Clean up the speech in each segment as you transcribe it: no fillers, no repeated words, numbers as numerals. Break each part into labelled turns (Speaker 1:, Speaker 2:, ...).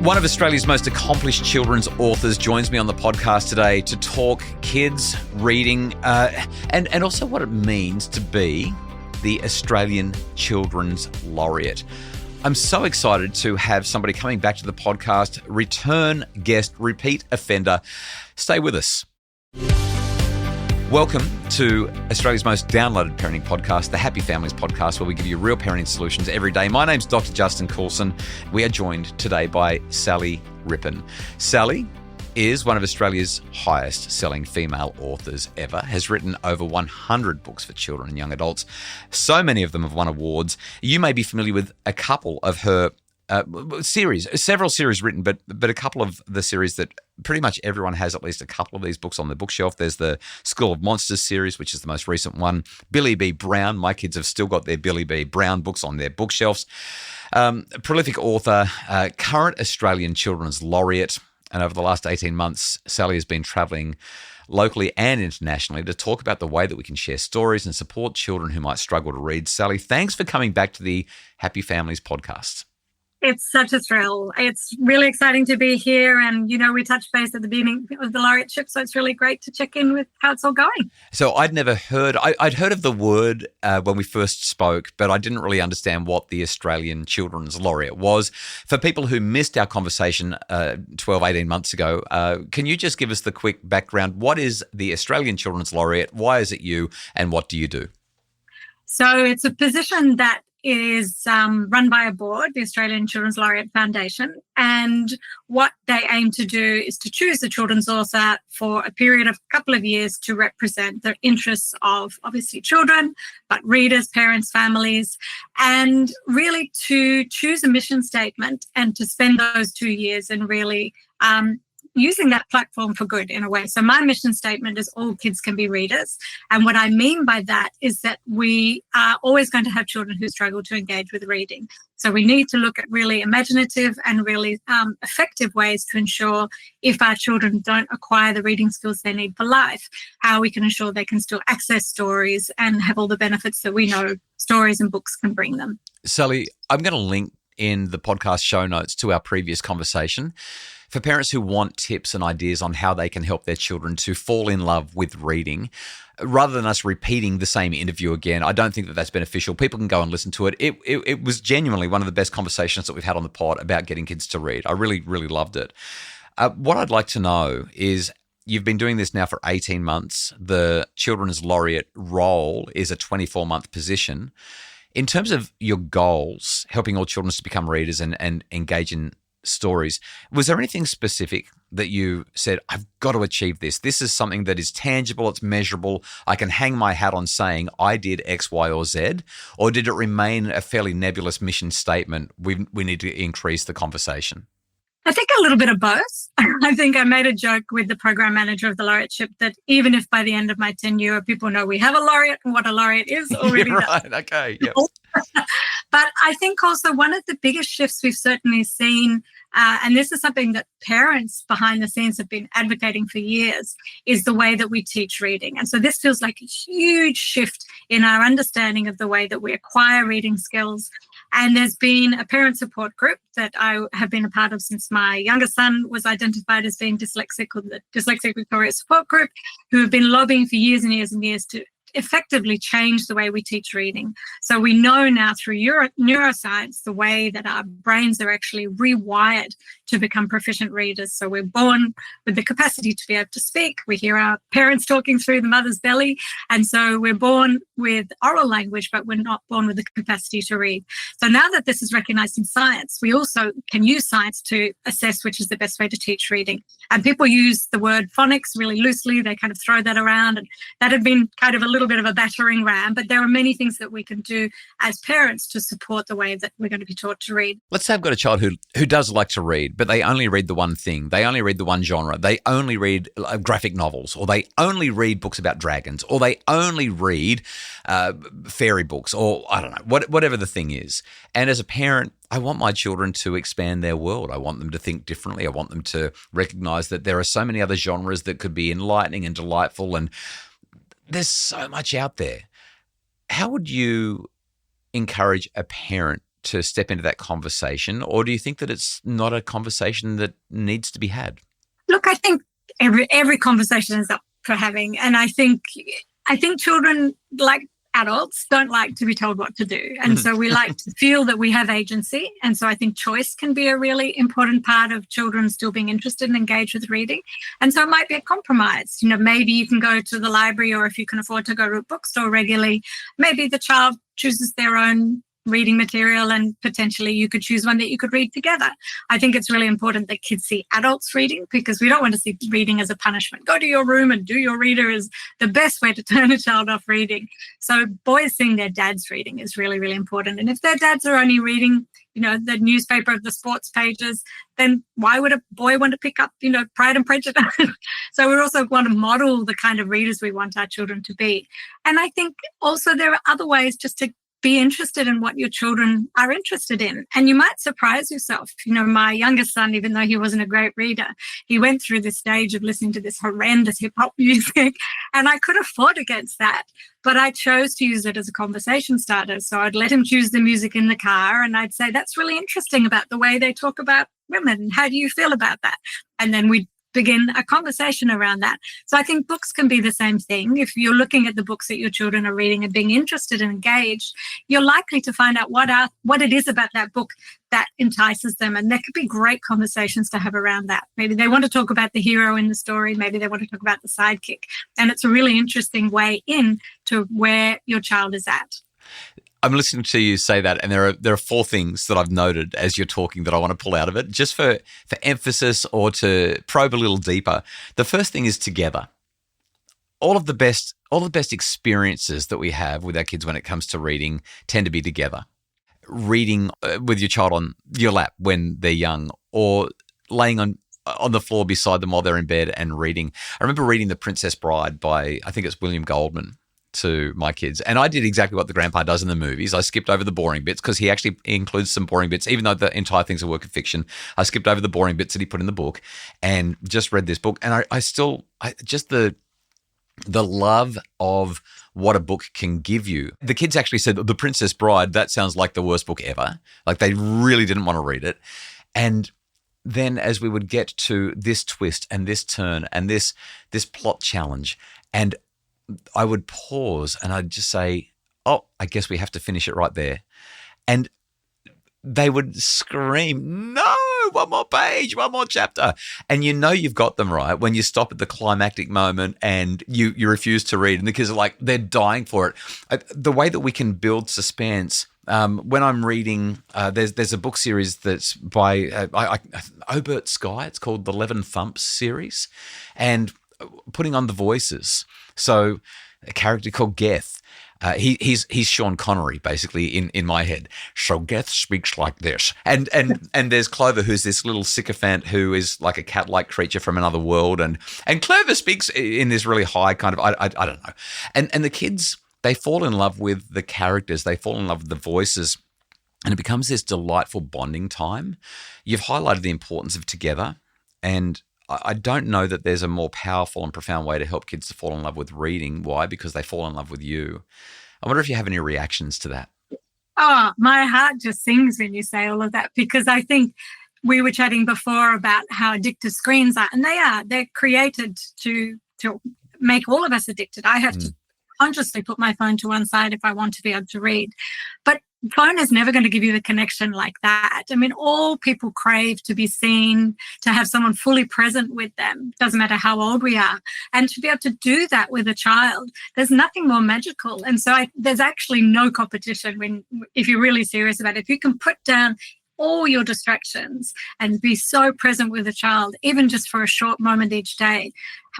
Speaker 1: One of Australia's most accomplished children's authors joins me on the podcast today to talk kids, reading, and also what it means to be the Australian Children's Laureate. I'm so excited to have somebody coming back to the podcast, return guest, repeat offender. Stay with us. Welcome to Australia's most downloaded parenting podcast, the Happy Families Podcast, where we give you real parenting solutions every day. My name's Dr. Justin Coulson. We are joined today by Sally Rippin. Sally is one of Australia's highest selling female authors ever, has written over 100 books for children and young adults. So many of them have won awards. You may be familiar with a couple of her several series written, but a couple of the series that pretty much everyone has at least a couple of these books on their bookshelf. There's the School of Monsters series, which is the most recent one. Billy B. Brown. My kids have still got their Billy B. Brown books on their bookshelves. Prolific author, current Australian Children's Laureate. And over the last 18 months, Sally has been travelling locally and internationally to talk about the way that we can share stories and support children who might struggle to read. Sally, thanks for coming back to the Happy Families podcast.
Speaker 2: It's such a thrill. It's really exciting to be here. And, we touched base at the beginning of the Laureateship, so it's really great to check in with how it's all going.
Speaker 1: So I'd heard of the word when we first spoke, but I didn't really understand what the Australian Children's Laureate was. For people who missed our conversation 12, 18 months ago, can you just give us the quick background? What is the Australian Children's Laureate? Why is it you? And what do you do?
Speaker 2: So it's a position that is run by a board, the Australian Children's Laureate Foundation, and what they aim to do is to choose a children's author for a period of a couple of years to represent the interests of obviously children, but readers, parents, families, and really to choose a mission statement and to spend those 2 years and really using that platform for good in a way. So my mission statement is all kids can be readers. And what I mean by that is that we are always going to have children who struggle to engage with reading. So we need to look at really imaginative and really effective ways to ensure if our children don't acquire the reading skills they need for life, how we can ensure they can still access stories and have all the benefits that we know stories and books can bring them.
Speaker 1: Sally, I'm going to link in the podcast show notes to our previous conversation. For parents who want tips and ideas on how they can help their children to fall in love with reading, rather than us repeating the same interview again, I don't think that that's beneficial. People can go and listen to it. It was genuinely one of the best conversations that we've had on the pod about getting kids to read. I really, really loved it. What I'd like to know is, you've been doing this now for 18 months. The Children's Laureate role is a 24-month position. In terms of your goals, helping all children to become readers and engage in stories, was there anything specific that you said, I've got to achieve this? This is something that is tangible, it's measurable. I can hang my hat on saying I did X, Y, or Z? Or did it remain a fairly nebulous mission statement? We need to increase the conversation.
Speaker 2: I think a little bit of both. I think I made a joke with the program manager of the Laureateship that even if by the end of my tenure people know we have a laureate and what a laureate is already
Speaker 1: You're right. Okay. Yep.
Speaker 2: But I think also one of the biggest shifts we've certainly seen, and this is something that parents behind the scenes have been advocating for years, is the way that we teach reading. And so this feels like a huge shift in our understanding of the way that we acquire reading skills. And there's been a parent support group that I have been a part of since my youngest son was identified as being dyslexic, called the Dyslexic Victoria Support Group, who have been lobbying for years and years and years to effectively change the way we teach reading. So we know now through neuroscience the way that our brains are actually rewired to become proficient readers. So we're born with the capacity to be able to speak. We hear our parents talking through the mother's belly. And so we're born with oral language, but we're not born with the capacity to read. So now that this is recognized in science, we also can use science to assess which is the best way to teach reading. And people use the word phonics really loosely. They kind of throw that around. And that had been kind of a little bit of a battering ram, but there are many things that we can do as parents to support the way that we're going to be taught to read.
Speaker 1: Let's say I've got a child who does like to read, but they only read the one thing. They only read the one genre. They only read graphic novels, or they only read books about dragons, or they only read fairy books, or I don't know, whatever the thing is. And as a parent, I want my children to expand their world. I want them to think differently. I want them to recognize that there are so many other genres that could be enlightening and delightful, and there's so much out there. How would you encourage a parent to step into that conversation, or do you think that it's not a conversation that needs to be had?
Speaker 2: Look, I think every conversation is up for having, and I think children, like adults, don't like to be told what to do, and so we like to feel that we have agency. And so I think choice can be a really important part of children still being interested and engaged with reading. And so it might be a compromise. Maybe you can go to the library, or if you can afford to go to a bookstore regularly, maybe the child chooses their own reading material, and potentially you could choose one that you could read together. I think it's really important that kids see adults reading, because we don't want to see reading as a punishment. Go to your room and do your reader is the best way to turn a child off reading. So boys seeing their dads reading is really, really important. And if their dads are only reading, the newspaper of the sports pages, then why would a boy want to pick up, Pride and Prejudice? So we also want to model the kind of readers we want our children to be. And I think also there are other ways just to be interested in what your children are interested in. And you might surprise yourself. My youngest son, even though he wasn't a great reader, he went through this stage of listening to this horrendous hip hop music, and I could have fought against that. But I chose to use it as a conversation starter. So I'd let him choose the music in the car, and I'd say, that's really interesting about the way they talk about women. How do you feel about that? And then we'd begin a conversation around that. So I think books can be the same thing. If you're looking at the books that your children are reading and being interested and engaged, you're likely to find out what it is about that book that entices them. And there could be great conversations to have around that. Maybe they want to talk about the hero in the story. Maybe they want to talk about the sidekick. And it's a really interesting way in to where your child is at.
Speaker 1: I'm listening to you say that, and there are 4 things that I've noted as you're talking that I want to pull out of it, just for emphasis or to probe a little deeper. The first thing is together. All the best experiences that we have with our kids when it comes to reading tend to be together. Reading with your child on your lap when they're young, or laying on the floor beside them while they're in bed and reading. I remember reading The Princess Bride by, I think it's William Goldman, to my kids. And I did exactly what the grandpa does in the movies. I skipped over the boring bits, because he actually includes some boring bits, even though the entire thing's a work of fiction. I skipped over the boring bits that he put in the book and just read this book. And I just the love of what a book can give you. The kids actually said, The Princess Bride, that sounds like the worst book ever. Like, they really didn't want to read it. And then as we would get to this twist and this turn and this plot challenge, and I would pause and I'd just say, oh, I guess we have to finish it right there. And they would scream, no, one more page, one more chapter. And you've got them right when you stop at the climactic moment and you refuse to read. And the kids are like, they're dying for it. The way that we can build suspense, when I'm reading, there's a book series that's by Obert Skye. It's called the Levin Thumps series. And putting on the voices. So a character called Geth, he's Sean Connery basically in my head. So Geth speaks like this, and there's Clover, who's this little sycophant who is like a cat-like creature from another world, and Clover speaks in this really high kind of I don't know, and the kids, they fall in love with the characters, they fall in love with the voices, and it becomes this delightful bonding time. You've highlighted the importance of together, and I don't know that there's a more powerful and profound way to help kids to fall in love with reading. Why? Because they fall in love with you. I wonder if you have any reactions to that.
Speaker 2: Oh, my heart just sings when you say all of that, because I think we were chatting before about how addictive screens are, and they're created to make all of us addicted. I have to consciously put my phone to one side if I want to be able to read. But phone is never going to give you the connection like that. I mean, all people crave to be seen, to have someone fully present with them. Doesn't matter how old we are. And to be able to do that with a child, there's nothing more magical. And so there's actually no competition if you're really serious about it. If you can put down all your distractions and be so present with a child, even just for a short moment each day,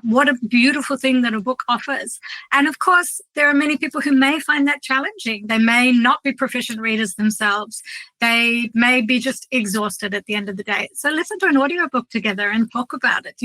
Speaker 2: what a beautiful thing that a book offers. And of course, there are many people who may find that challenging. They may not be proficient readers themselves. They may be just exhausted at the end of the day. So listen to an audiobook together and talk about it.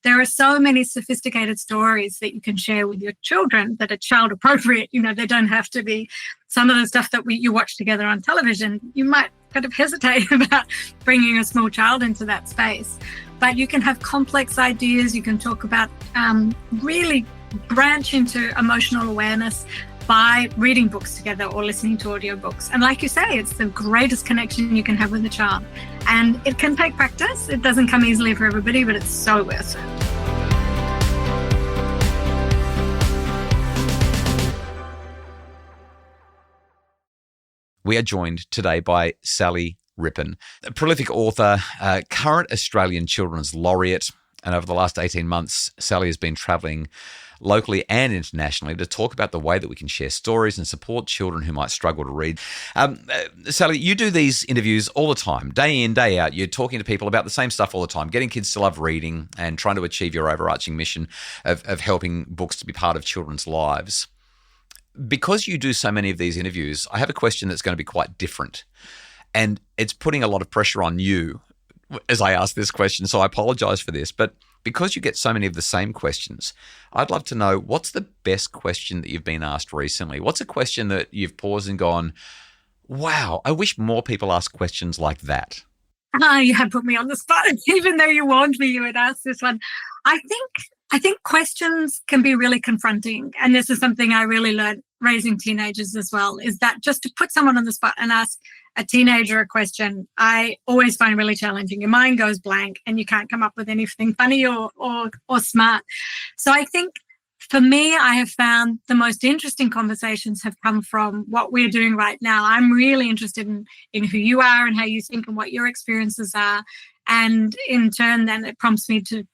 Speaker 2: There are so many sophisticated stories that you can share with your children that are child appropriate. They don't have to be some of the stuff that you watch together on television. You might kind of hesitate about bringing a small child into that space. But you can have complex ideas. You can talk about really branch into emotional awareness by reading books together or listening to audiobooks. And like you say, it's the greatest connection you can have with a child. And it can take practice. It doesn't come easily for everybody, but it's so worth it.
Speaker 1: We are joined today by Sally Rippin, a prolific author, current Australian Children's Laureate. And over the last 18 months, Sally has been travelling locally and internationally to talk about the way that we can share stories and support children who might struggle to read. Sally, you do these interviews all the time, day in, day out. You're talking to people about the same stuff all the time, getting kids to love reading and trying to achieve your overarching mission of helping books to be part of children's lives. Because you do so many of these interviews, I have a question that's going to be quite different. And it's putting a lot of pressure on you as I ask this question, so I apologize for this. But because you get so many of the same questions, I'd love to know, what's the best question that you've been asked recently? What's a question that you've paused and gone, wow, I wish more people ask questions like that?
Speaker 2: You have put me on the spot. Even though you warned me you would ask this one. I think questions can be really confronting. And this is something I really learned raising teenagers as well, is that just to put someone on the spot and ask a teenager a question, I always find really challenging. Your mind goes blank and you can't come up with anything funny or smart. So I think for me, I have found the most interesting conversations have come from what we're doing right now. I'm really interested in who you are and how you think and what your experiences are. And in turn, then it prompts me to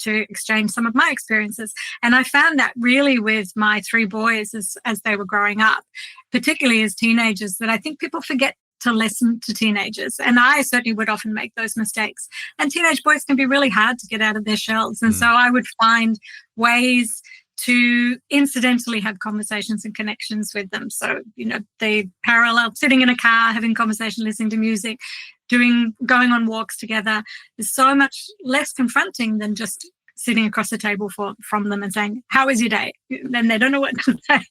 Speaker 2: exchange some of my experiences. And I found that really with my three boys as they were growing up, particularly as teenagers, that I think people forget to listen to teenagers. And I certainly would often make those mistakes. And teenage boys can be really hard to get out of their shells. And so I would find ways to incidentally have conversations and connections with them. So, they parallel sitting in a car, having conversation, listening to music, going on walks together is so much less confronting than just sitting across the table from them and saying, how was your day? Then they don't know what to say.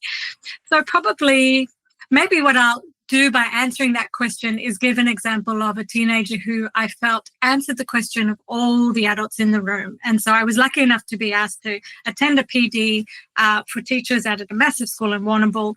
Speaker 2: So probably maybe what I'll do by answering that question is give an example of a teenager who I felt answered the question of all the adults in the room. And so I was lucky enough to be asked to attend a PD for teachers out at a massive school in Warrnambool,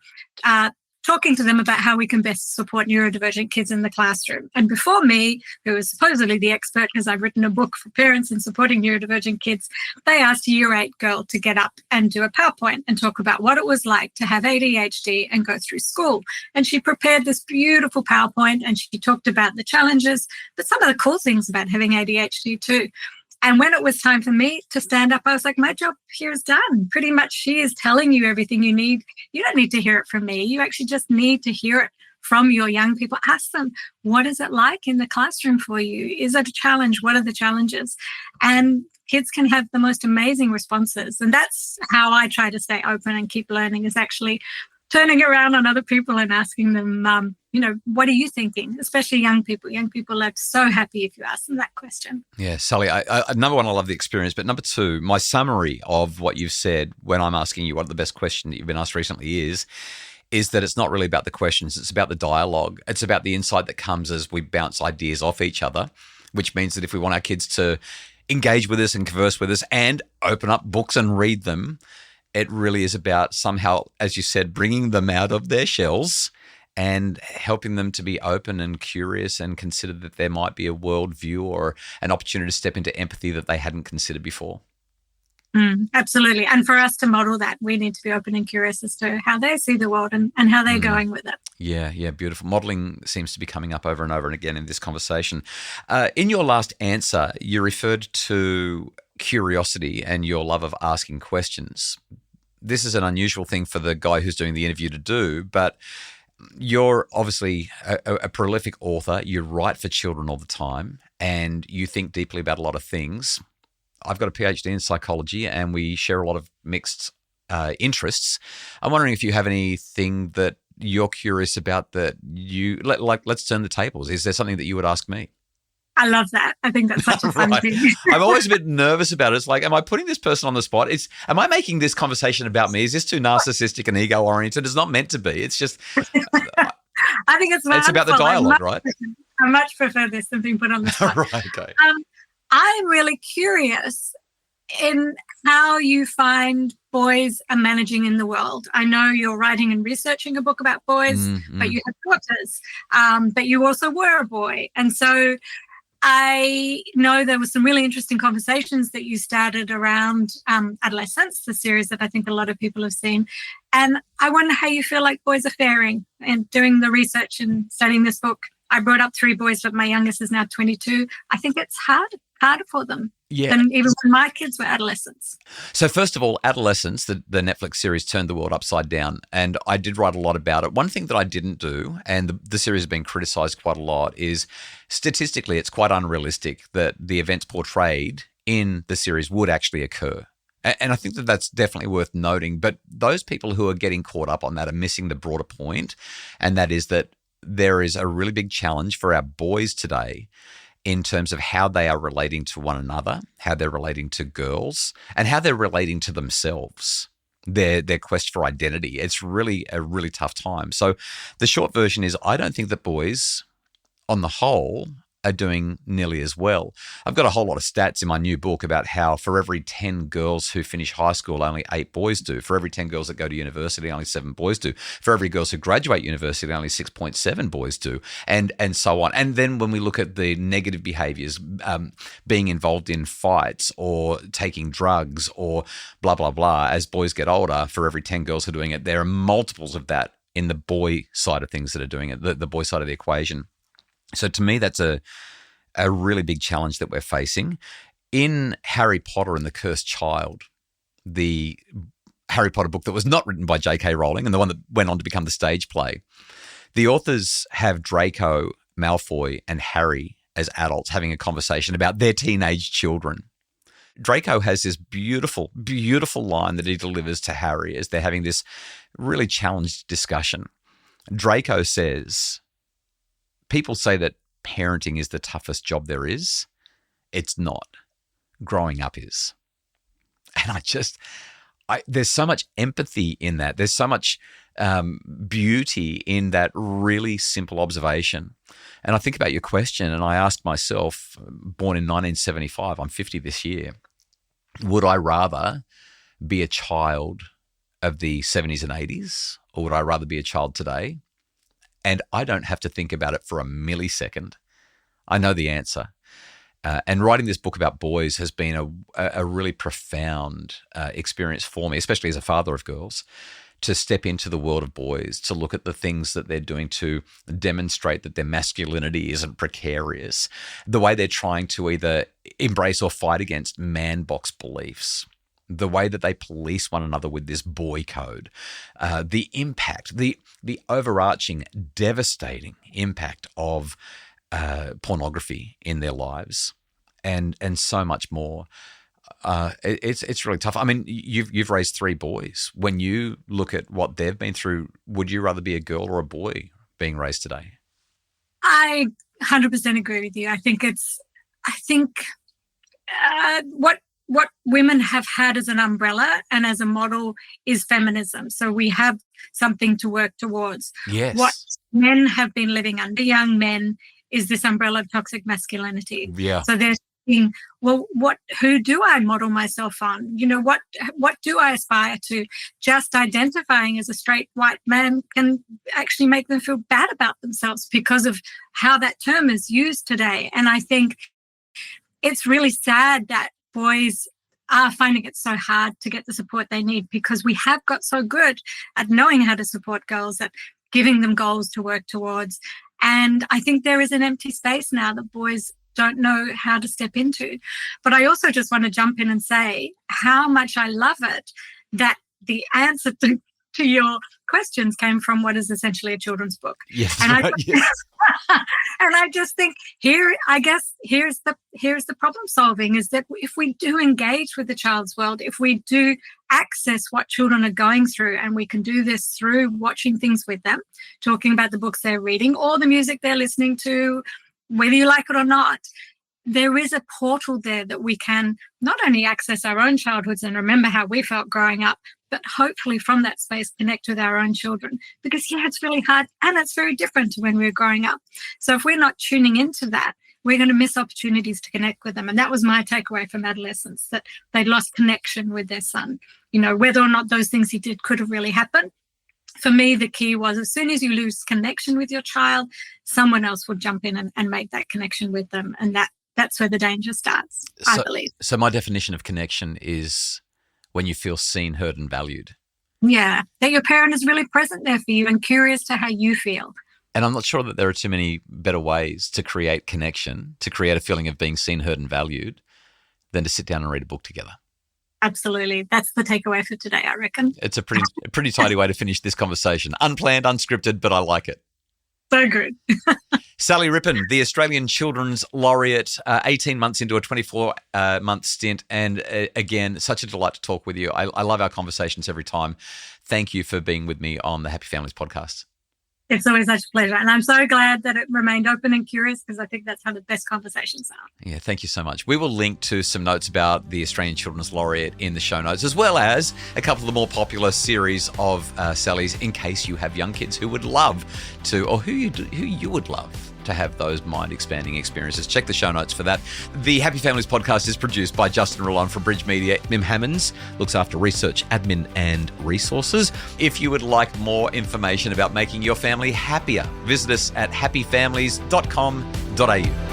Speaker 2: talking to them about how we can best support neurodivergent kids in the classroom. And before me, who was supposedly the expert because I've written a book for parents in supporting neurodivergent kids, they asked a Year 8 girl to get up and do a PowerPoint and talk about what it was like to have ADHD and go through school. And she prepared this beautiful PowerPoint and she talked about the challenges, but some of the cool things about having ADHD too. And when it was time for me to stand up, I was like, my job here is done. Pretty much she is telling you everything you need. You don't need to hear it from me. You actually just need to hear it from your young people. Ask them, what is it like in the classroom for you? Is it a challenge? What are the challenges? And kids can have the most amazing responses. And that's how I try to stay open and keep learning, is actually turning around on other people and asking them, what are you thinking? Especially young people. Young people are so happy if you ask them that question.
Speaker 1: Yeah, Sally, number one, I love the experience. But number two, my summary of what you've said when I'm asking you what the best question that you've been asked recently is that it's not really about the questions. It's about the dialogue. It's about the insight that comes as we bounce ideas off each other, which means that if we want our kids to engage with us and converse with us and open up books and read them, it really is about somehow, as you said, bringing them out of their shells and helping them to be open and curious and consider that there might be a worldview or an opportunity to step into empathy that they hadn't considered before.
Speaker 2: Absolutely. And for us to model that, we need to be open and curious as to how they see the world and how they're going with it.
Speaker 1: Yeah, beautiful. Modeling seems to be coming up over and over and again in this conversation. In your last answer, you referred to curiosity and your love of asking questions. This is an unusual thing for the guy who's doing the interview to do, but you're obviously a prolific author. You write for children all the time and you think deeply about a lot of things. I've got a PhD in psychology and we share a lot of mixed interests. I'm wondering if you have anything that you're curious about that let's turn the tables. Is there something that you would ask me?
Speaker 2: I love that. I think that's such a fun thing.
Speaker 1: I'm always a bit nervous about it. It's like, am I putting this person on the spot? Am I making this conversation about me? Is this too narcissistic and ego-oriented? It's not meant to be. It's just...
Speaker 2: I think it's
Speaker 1: about the dialogue, right?
Speaker 2: I much prefer this than being put on the spot.
Speaker 1: Right, okay.
Speaker 2: I'm really curious in how you find boys are managing in the world. I know you're writing and researching a book about boys, but you have daughters, but you also were a boy. And so I know there were some really interesting conversations that you started around adolescence, the series that I think a lot of people have seen. And I wonder how you feel like boys are faring and doing the research and studying this book. I brought up 3 boys, but my youngest is now 22. I think it's harder for them than even when my kids were adolescents.
Speaker 1: So first of all, Adolescence, the Netflix series, turned the world upside down, and I did write a lot about it. One thing that I didn't do, and the series has been criticized quite a lot, is statistically it's quite unrealistic that the events portrayed in the series would actually occur. And I think that that's definitely worth noting. But those people who are getting caught up on that are missing the broader point, and that is that there is a really big challenge for our boys today in terms of how they are relating to one another, how they're relating to girls, and how they're relating to themselves, their quest for identity. It's really a really tough time. So the short version is I don't think that boys, on the whole, are doing nearly as well. I've got a whole lot of stats in my new book about how for every 10 girls who finish high school, only 8 boys do. For every 10 girls that go to university, only 7 boys do. For every girls who graduate university, only 6.7 boys do, and so on. And then when we look at the negative behaviors, being involved in fights or taking drugs or blah, blah, blah, as boys get older, for every 10 girls who are doing it, there are multiples of that in the boy side of things that are doing it, the boy side of the equation. So to me, that's a really big challenge that we're facing. In Harry Potter and the Cursed Child, the Harry Potter book that was not written by J.K. Rowling and the one that went on to become the stage play, the authors have Draco Malfoy and Harry as adults having a conversation about their teenage children. Draco has this beautiful, beautiful line that he delivers to Harry as they're having this really challenged discussion. Draco says, people say that parenting is the toughest job there is. It's not. Growing up is. And there's so much empathy in that. There's so much beauty in that really simple observation. And I think about your question and I ask myself, born in 1975, I'm 50 this year, would I rather be a child of the 70s and 80s, or would I rather be a child today? And I don't have to think about it for a millisecond. I know the answer. And writing this book about boys has been a really profound experience for me, especially as a father of girls, to step into the world of boys, to look at the things that they're doing to demonstrate that their masculinity isn't precarious, the way they're trying to either embrace or fight against man box beliefs, the way that they police one another with this boy code, the impact, the overarching, devastating impact of pornography in their lives, and so much more. It's really tough. I mean, you've raised 3 boys. When you look at what they've been through, would you rather be a girl or a boy being raised today?
Speaker 2: I 100% agree with you. I think what women have had as an umbrella and as a model is feminism. So we have something to work towards.
Speaker 1: Yes.
Speaker 2: What men have been living under, young men, is this umbrella of toxic masculinity.
Speaker 1: Yeah.
Speaker 2: So they're thinking, well, who do I model myself on? You know, what do I aspire to? Just identifying as a straight white man can actually make them feel bad about themselves because of how that term is used today. And I think it's really sad that boys are finding it so hard to get the support they need, because we have got so good at knowing how to support girls, at giving them goals to work towards. And I think there is an empty space now that boys don't know how to step into. But I also just want to jump in and say how much I love it that the answer to your questions came from what is essentially a children's book.
Speaker 1: Yes,
Speaker 2: and
Speaker 1: right, yes.
Speaker 2: And I just think here's the problem solving, is that if we do engage with the child's world, if we do access what children are going through, and we can do this through watching things with them, talking about the books they're reading or the music they're listening to, whether you like it or not, there is a portal there that we can not only access our own childhoods and remember how we felt growing up, but hopefully from that space connect with our own children. Because, it's really hard and it's very different to when we were growing up. So if we're not tuning into that, we're going to miss opportunities to connect with them. And that was my takeaway from adolescence, that they lost connection with their son. Whether or not those things he did could have really happened. For me, the key was, as soon as you lose connection with your child, someone else will jump in and make that connection with them. And that's where the danger starts, I believe.
Speaker 1: So my definition of connection is when you feel seen, heard, and valued.
Speaker 2: Yeah, that your parent is really present there for you and curious to how you feel.
Speaker 1: And I'm not sure that there are too many better ways to create connection, to create a feeling of being seen, heard, and valued, than to sit down and read a book together.
Speaker 2: Absolutely. That's the takeaway for today, I reckon.
Speaker 1: It's a pretty tidy way to finish this conversation. Unplanned, unscripted, but I like it.
Speaker 2: So good.
Speaker 1: Sally Rippin, the Australian Children's Laureate, 18 months into a 24-month stint. And again, such a delight to talk with you. I love our conversations every time. Thank you for being with me on the Happy Families podcast.
Speaker 2: It's always such a pleasure. And I'm so glad that it remained open and curious, because I think that's how the best conversations are.
Speaker 1: Yeah, thank you so much. We will link to some notes about the Australian Children's Laureate in the show notes, as well as a couple of the more popular series of Sally's, in case you have young kids who would love to, or who you would love to have those mind-expanding experiences. Check the show notes for that. The Happy Families podcast is produced by Justin Coulson from Bridge Media. Mim Hammonds looks after research, admin, and resources. If you would like more information about making your family happier, visit us at happyfamilies.com.au.